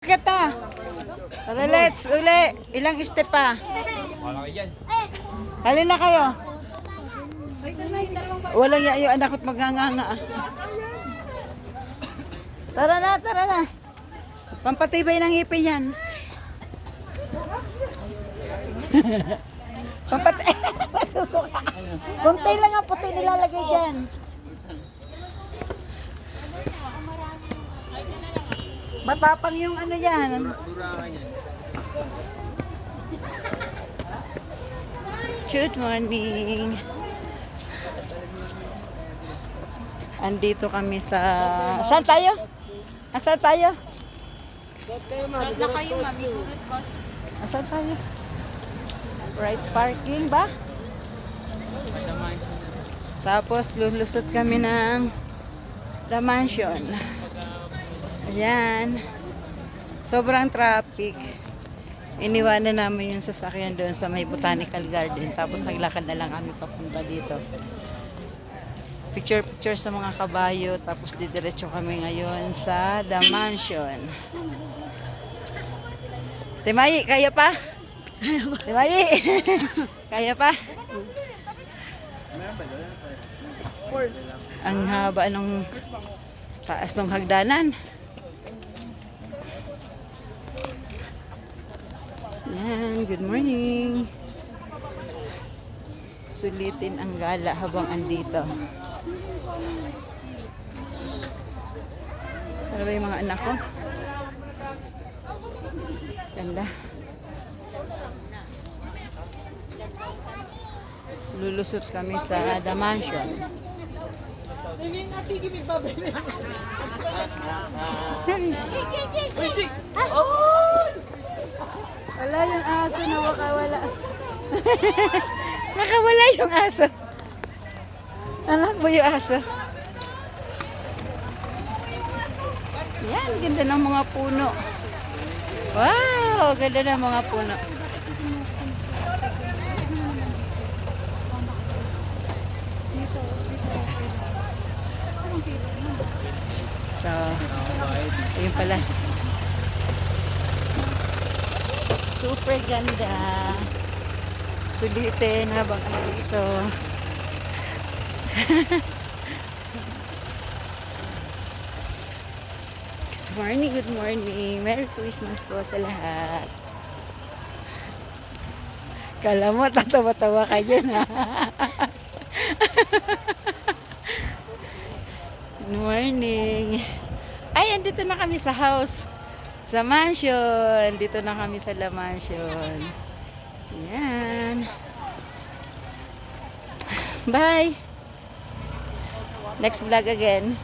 Kita. Tara, let's uli. Ilang step pa? Halin na kayo. Walang yung anak ko't maganganga. Tara na. Pampatibay ng ngipin yan. Masusuka. Kunti lang ang puti nilalagay dyan. Matapang yung ano yan. Good morning. Andito kami sa... Saan tayo? Saan tayo? Saan na kayo, mamigurot, boss? Saan tayo? Right parking ba? Tapos lulusot kami ng The Mansion. Ayan. Sobrang traffic. Iniwanan namin yung sasakyan doon sa may Botanical Garden. Tapos naglakad na lang kami papunta dito. Picture sa mga kabayo. Tapos didiretso kami ngayon sa The Mansion. Timayi, kaya pa? Timayi! Kaya pa? Ang haba ng taas ng hagdanan. Yan, good morning. Sulitin ang gala habang andito. Ano ba yung mga anak ko? Ganda. Lulusot kami sa The Mansion. Wala yung aso na wakawala. Nakawala yung aso. Anak mo yung aso. Yan, ganda ng mga puno. Wow, ganda ng mga puno. So, ayun pala. Super ganda. Sulitin habang ano dito. Good morning. Merry Christmas po sa lahat. Kala mo, tatawa-tawa ka dyan, ha? Good morning. Ay, andito na kami sa house. Sa mansion. Dito na kami sa La Mansion. Yan. Bye. Next vlog again.